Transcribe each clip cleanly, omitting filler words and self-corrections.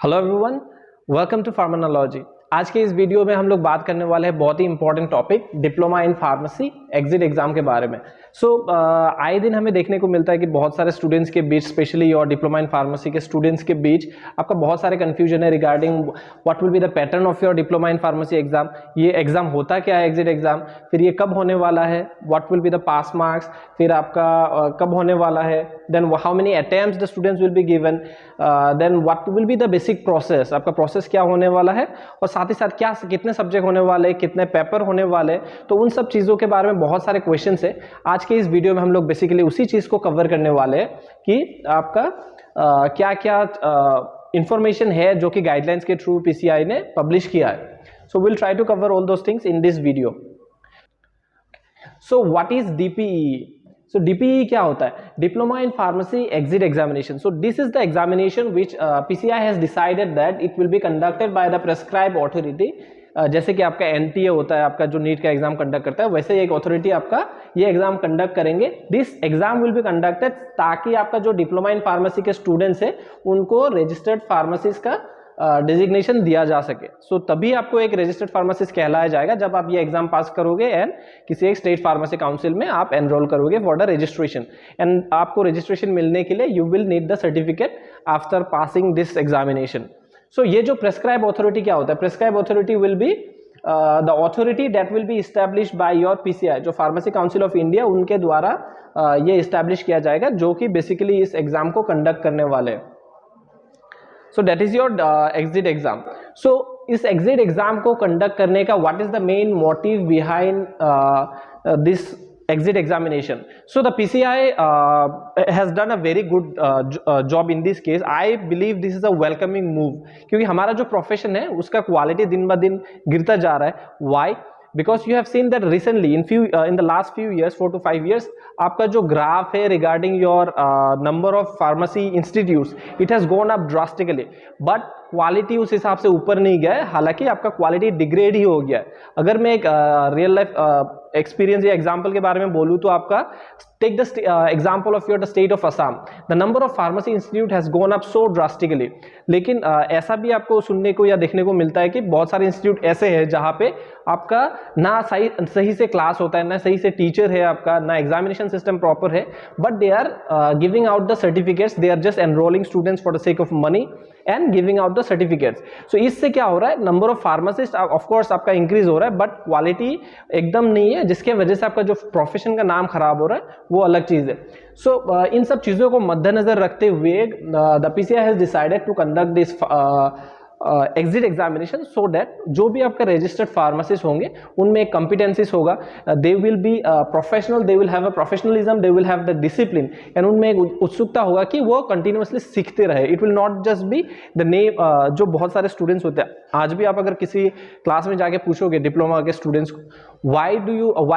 Hello everyone, welcome to pharmacology. आज के इस वीडियो में हम लोग बात करने वाले हैं बहुत ही important topic diploma in pharmacy exit exam के बारे में। आए दिन हमें देखने को मिलता है कि बहुत सारे स्टूडेंट्स के बीच, स्पेशली और डिप्लोमा इन फार्मेसी के स्टूडेंट्स के बीच आपका बहुत सारे कंफ्यूजन है regarding what will be the pattern of your diploma in pharmacy exam. ये एग्जाम होता क्या है एग्जिट एग्जाम, फिर ये कब होने वाला है, what will be the pass marks, फिर आपका कब होने वाला है, then how many attempts the students will be given, then what will be the basic process, आपका प्रोसेस क्या होने वाला है, और साथ ही साथ क्या कितने सब्जेक्ट होने वाले, कितने पेपर होने वाले। तो उन सब चीज़ों के बारे में बहुत सारे क्वेश्चन है। आज के इस वीडियो में हम लोग बेसिकली उसी चीज़ को कवर करने वाले हैं कि आपका क्या क्या इंफॉर्मेशन है जो कि गाइडलाइंस के थ्रू पीसीआई ने पब्लिश किया है। So will try to cover all those things in this video. So what is DPE? So DPE क्या होता है? Diploma in Pharmacy Exit Examination. So this is the examination which PCI has decided that it will be conducted by the prescribed authority. जैसे कि आपका NTA होता है, आपका जो नीट का एग्जाम कंडक्ट करता है, वैसे एक अथॉरिटी आपका ये एग्जाम कंडक्ट करेंगे। This exam will be conducted ताकि आपका जो डिप्लोमा इन फार्मेसी के स्टूडेंट्स है उनको रजिस्टर्ड फार्मासिस्ट का डिजिग्नेशन दिया जा सके। सो तभी आपको एक रजिस्टर्ड फार्मासिस्ट कहलाया जाएगा जब आप ये एग्जाम पास करोगे एंड किसी एक स्टेट फार्मेसी काउंसिल में आप एनरोल करोगे फॉर द रजिस्ट्रेशन। एंड आपको रजिस्ट्रेशन मिलने के लिए you will need the certificate after passing this examination. So ये जो प्रेस्क्राइब अथॉरिटी क्या होता है? Prescribe authority will be the authority that will be established by your PCI, जो फार्मेसी काउंसिल ऑफ इंडिया उनके द्वारा ये इस्टेब्लिश किया जाएगा, जो कि बेसिकली इस एग्जाम को कंडक्ट करने वाले हैं। So that is your exit exam. So इस exit exam को conduct करने का what is the main motive behind this exit examination? So the PCI has done a very good job in this case. I believe this is a welcoming move, क्योंकि हमारा जो profession है उसका quality दिन ब दिन गिरता जा रहा है। Why? Because you have seen that recently in the last few years, 4 to 5 years, आपका जो ग्राफ है regarding your number of pharmacy institutes, it has gone up drastically, but quality उस हिसाब से ऊपर नहीं गया है, हालांकि आपका क्वालिटी डिग्रेड ही हो गया है। अगर मैं एक रियल लाइफ एक्सपीरियंस या एग्जांपल के बारे में बोलूँ तो आपका take the example of your state of Assam, the number of pharmacy institute has gone up so drastically. लेकिन ऐसा भी आपको सुनने को या देखने को मिलता है कि बहुत सारे इंस्टीट्यूट ऐसे हैं जहाँ पे आपका ना सही से क्लास होता है, ना सही से टीचर है आपका, ना एग्जामिनेशन सिस्टम प्रॉपर है, but they are giving out the certificates, they are just enrolling students for the sake of money and giving out the certificates. So इससे क्या हो रहा है? Number of pharmacist of course आपका increase हो रहा है, बट क्वालिटी एकदम नहीं है, जिसके वजह से आपका जो प्रोफेशन का नाम खराब हो रहा है वो अलग चीज है। सो इन सब चीजों को मद्देनजर रखते हुए the PCI has decided to conduct this exit examination so that जो भी आपका रजिस्टर्ड फार्मासिस्ट होंगे उनमें एक कॉम्पिटेंसीज होगा, they will be professional, they will have a professionalism, they will have the discipline, and उनमें एक उत्सुकता होगा कि वो कंटिन्यूअसली सीखते रहे। It will not just be the name. जो बहुत सारे स्टूडेंट्स होते हैं, आज भी आप अगर किसी क्लास में जाके पूछोगे डिप्लोमा के स्टूडेंट्स को why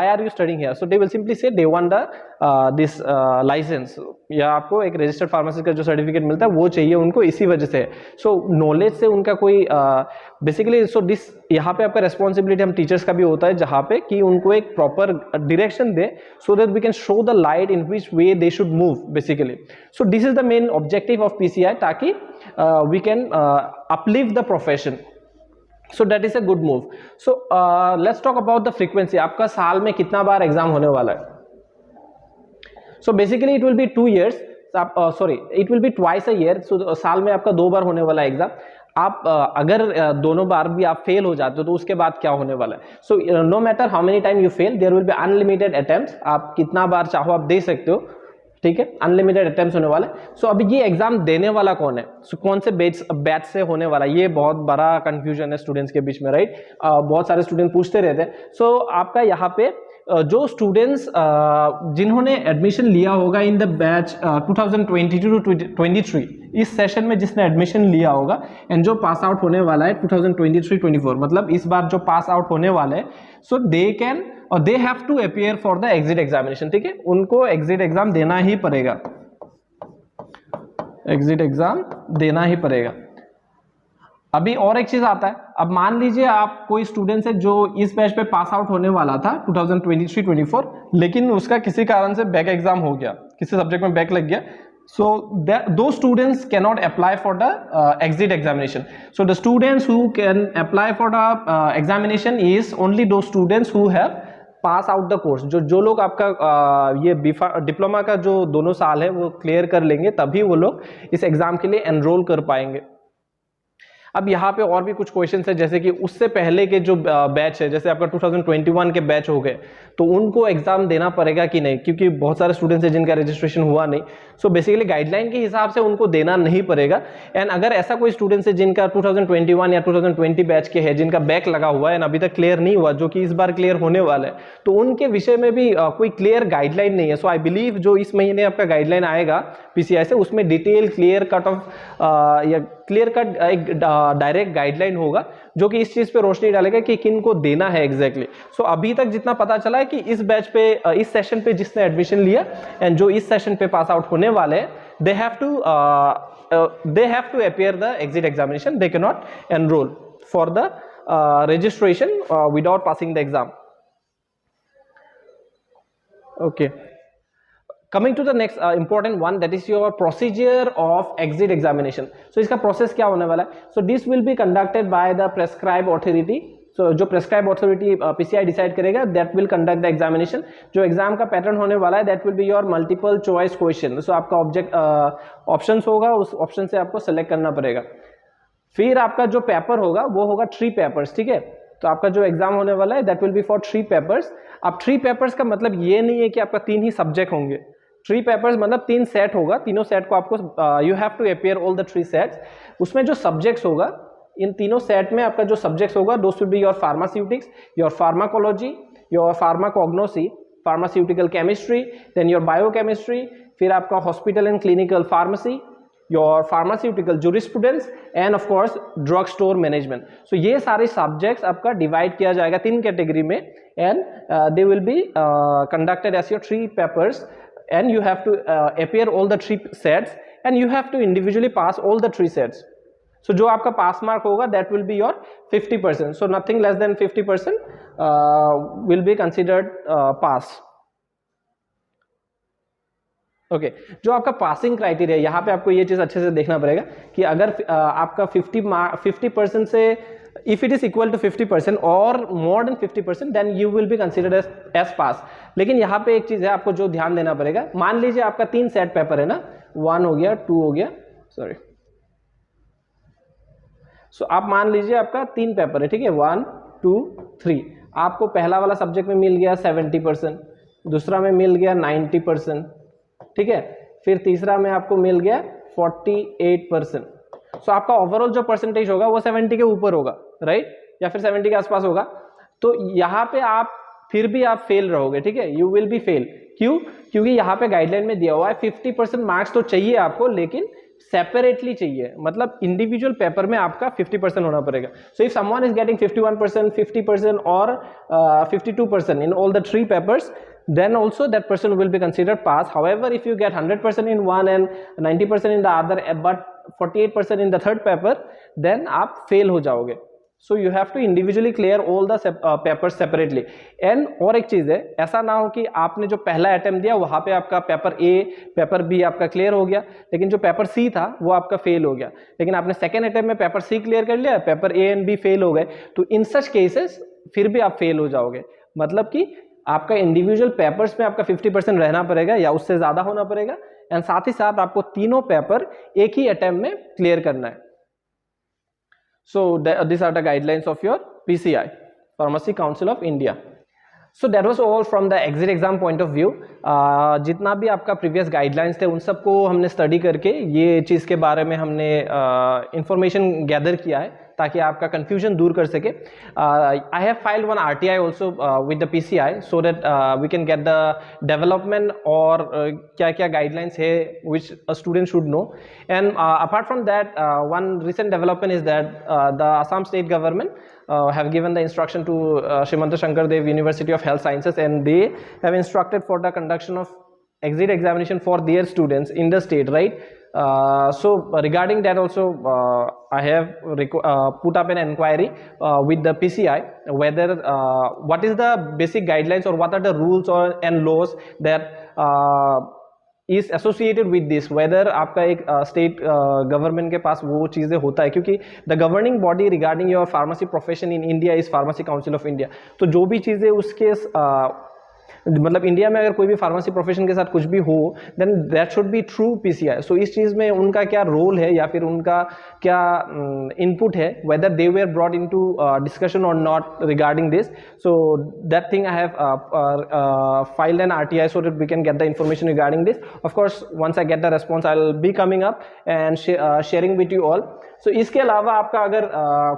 are you studying here, so they will simply say they want this license, या आपको एक रजिस्टर्ड फार्मासिस्ट का जो सर्टिफिकेट मिलता है वो चाहिए उनको, इसी वजह से। सो नॉलेज से उनका कोई बेसिकली दिस यहाँ पे आपका रेस्पॉन्सिबिलिटी हम टीचर्स का भी होता है, जहाँ पे कि उनको एक प्रॉपर डायरेक्शन दे so that we can show the light in which way they should move basically. So this is the main objective of PCI, ताकि we can uplift the profession. So that is a good move. So let's talk about the frequency. आपका साल में कितना बार exam होने वाला है? So basically it will be 2 years. It will be twice a year. So साल में आपका 2 बार होने वाला है एग्जाम। आप अगर दोनों बार भी आप फेल हो जाते हो तो उसके बाद क्या होने वाला है? So no matter how many time you fail, there will be unlimited attempts. आप कितना बार चाहो आप दे सकते हो, ठीक है, अनलिमिटेड अटेम्प्ट्स होने वाले। सो अभी ये एग्जाम देने वाला कौन है? सो कौन से बैच से होने वाला, ये बहुत बड़ा कंफ्यूजन है स्टूडेंट्स के बीच में, राइट? बहुत सारे स्टूडेंट पूछते रहते हैं। सो आपका यहाँ पे जो स्टूडेंट्स जिन्होंने एडमिशन लिया होगा इन द बैच 2022 टू 23, इस सेशन में जिसने एडमिशन लिया होगा एंड जो पास आउट होने वाला है 2023-24, मतलब इस बार जो पास आउट होने वाले हैं, सो दे कैन और they have to appear for the exit examination, ठीक है? उनको एग्जिट एग्जाम देना ही पड़ेगा, एग्जिट एग्जाम देना ही पड़ेगा। अभी और एक चीज आता है, अब मान लीजिए आप कोई स्टूडेंट है जो इस बैच पे पास आउट होने वाला था 2023-24, लेकिन उसका किसी कारण से बैक एग्जाम हो गया, किसी सब्जेक्ट में बैक लग गया, So those students cannot apply for the exit examination. So the students who can apply for the examination is only those students who have pass out the course. जो लोग आपका ये डिप्लोमा का जो दोनों साल है वो क्लियर कर लेंगे, तभी वो लोग इस एग्जाम के लिए एनरोल कर पाएंगे. अब यहाँ पे और भी कुछ क्वेश्चंस है, जैसे कि उससे पहले के जो बैच है, जैसे आपका 2021 के बैच हो गए, तो उनको एग्जाम देना पड़ेगा कि नहीं, क्योंकि बहुत सारे स्टूडेंट्स हैं जिनका रजिस्ट्रेशन हुआ नहीं. सो बेसिकली गाइडलाइन के हिसाब से उनको देना नहीं पड़ेगा. एंड अगर ऐसा कोई स्टूडेंट्स है जिनका 2021 या 2020 बैच के है, जिनका बैक लगा हुआ है, अभी तक क्लियर नहीं हुआ, जो कि इस बार क्लियर होने वाला है, तो उनके विषय में भी कोई क्लियर गाइडलाइन नहीं है. सो आई बिलीव जो इस महीने आपका गाइडलाइन आएगा पीसीआई से, उसमें डिटेल क्लियर कट ऑफ या क्लियर कट एक डायरेक्ट गाइडलाइन होगा, जो कि इस चीज पे रोशनी डालेगा कि किन को देना है एग्जैक्टली. सो अभी तक जितना पता चला है कि इस बैच पे, इस सेशन पे जिसने एडमिशन लिया एंड जो इस सेशन पे पास आउट होने वाले हैं, they have to appear the exit examination. They can not enroll for the registration without passing the exam. Okay, coming to the next important one, that is your procedure of exit examination. So इसका process क्या होने वाला है? So this will be conducted by the prescribed authority. So जो prescribed authority PCI decide करेगा, that will conduct the examination. जो exam का pattern होने वाला है, that will be your multiple choice question. So आपका object options होगा, उस option से आपको select करना पड़ेगा. फिर आपका जो पेपर होगा वो होगा 3 पेपर्स. ठीक है, तो आपका जो एग्जाम होने वाला है that will B for 3 papers. अब 3 पेपर्स का मतलब ये नहीं है कि आपका 3 ही सब्जेक्ट होंगे. 3 पेपर्स मतलब 3 सेट होगा, तीनों सेट को आपको you have to appear all the 3 sets. उसमें जो सब्जेक्ट्स होगा, इन तीनों सेट में आपका जो सब्जेक्ट्स होगा, those will be your pharmaceutics, your pharmacology, your pharmacognosy, pharmaceutical chemistry, then your biochemistry, फिर आपका hospital and clinical pharmacy, your pharmaceutical jurisprudence and of course drug store management. So ये सारे subjects आपका divide किया जाएगा 3 category में, and they will be conducted as your 3 papers, and you have to appear all the 3 sets, and you have to individually pass all the 3 sets. So जो आपका pass mark होगा that will be your 50%. So nothing less than 50% will be considered pass. Okay, जो आपका passing criteria, यहाँ पे आपको ये चीज अच्छे से देखना पड़ेगा कि अगर आपका 50% से, if it is equal to 50% और more than 50%, then you will be considered as pass. लेकिन यहाँ पे एक चीज है आपको जो ध्यान देना पड़ेगा. मान लीजिए आपका 3 सेट पेपर है ना, 1 हो गया, 2 हो गया, सॉरी. सो आप मान लीजिए आपका 3 पेपर है, ठीक है, 1 2 3. आपको पहला वाला सब्जेक्ट में मिल गया 70%, दूसरा में मिल गया 90%, ठीक है, फिर तीसरा में आपको मिल गया 48%. सो आपका ओवरऑल जो परसेंटेज होगा वो 70 के ऊपर होगा, राइट, या फिर 70 के आसपास होगा. तो यहाँ पे आप फिर भी आप फेल रहोगे, ठीक है, यू विल बी फेल. क्यों? क्योंकि यहाँ पे गाइडलाइन में दिया हुआ है 50% मार्क्स तो चाहिए आपको, लेकिन सेपरेटली चाहिए, मतलब इंडिविजुअल पेपर में आपका 50% होना पड़ेगा. So if someone is getting 51%, 50% और 52% in all the 3 papers, then also that person will be considered pass. However, if you get 100% in one and 90% in the other, but 48% in the third paper, then आप fail हो जाओगे. So you have to individually clear all the papers separately. And और एक चीज है, ऐसा ना हो कि आपने जो पहला अटेम्प्ट दिया वहां पे आपका पेपर ए, पेपर बी आपका क्लियर हो गया, लेकिन जो पेपर सी था वो आपका फेल हो गया. लेकिन आपने सेकेंड अटेम्प्ट में पेपर सी क्लियर कर लिया, paper A and B fail हो गए, तो इन सच केसेस फिर भी आप फेल हो जाओगे. मतलब कि आपका इंडिविजुअल पेपर्स में आपका 50% रहना पड़ेगा या उससे ज्यादा होना पड़ेगा, एंड साथ ही साथ आपको तीनों पेपर एक ही अटेम्प्ट में क्लियर करना है. So this are the guidelines of your PCI, pharmacy council of India. So that was all from the exit exam point of view. जितना भी आपका प्रीवियस गाइडलाइंस थे उन सबको हमने स्टडी करके ये चीज़ के बारे में हमने इंफॉर्मेशन गैदर किया है ताकि आपका कंफ्यूजन दूर कर सके. I have filed one RTI also with the PCI so that we can get the development और क्या क्या गाइडलाइंस है which a student should know. And apart from that, one recent development is that the Assam state government have given the instruction to Srimanta Shankardev University of Health Sciences, and they have instructed for the conduction of exit examination for their students in the state, right? So regarding that also, I have put up an inquiry with the PCI whether what is the basic guidelines or what are the rules or and laws that is associated with this, whether आपका एक state government के पास वो चीज़ें होता है, क्योंकि the governing body regarding your pharmacy profession in India is pharmacy council of India. तो जो भी चीज़ें उसके मतलब इंडिया में अगर कोई भी फार्मेसी प्रोफेशन के साथ कुछ भी हो, then that should be through PCI. So इस चीज़ में उनका क्या रोल है या फिर उनका क्या इनपुट है, whether they were brought in to discussion or not regarding this. So that thing I have filed an RTI so that we can get the information regarding this. Of course, once I get the response, I'll be coming up and sharing with you all. So इसके अलावा आपका अगर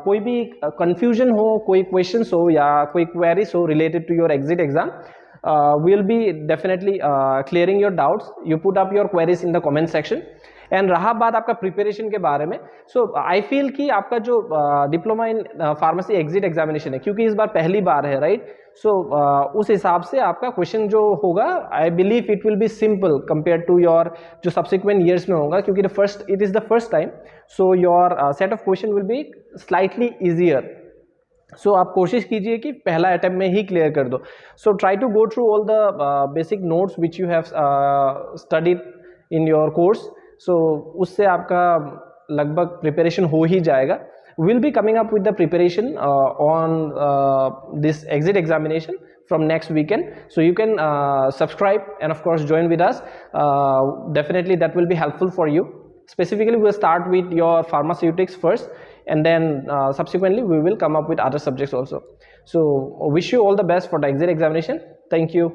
कोई भी confusion हो, कोई questions हो या कोई queries हो related to your exit exam, we'll be definitely clearing your doubts. You put up your queries in the comment section. And रहा बात आपका प्रिपरेशन के बारे में, सो आई फील कि आपका जो diploma in pharmacy exit examination है, क्योंकि इस बार पहली बार है, राइट, सो उस हिसाब से आपका क्वेश्चन जो होगा, I believe it will be simple compare to your जो सब्सिक्वेंट ईयर्स में होगा, क्योंकि it is the first time, so your set of question will be slightly easier. So आप कोशिश कीजिए कि पहला अटेम्प्ट में ही क्लियर कर दो। So try to go through all the basic notes which you have studied in your course. So उससे आपका लगभग प्रिपरेशन हो ही जाएगा। Will be coming up with the preparation on this exit examination from next weekend, so you can subscribe and of course join with us. Definitely that will be helpful for you. Specifically we'll start with your pharmaceutics first, and then subsequently we will come up with other subjects also. So wish you all the best for the exit examination. Thank you.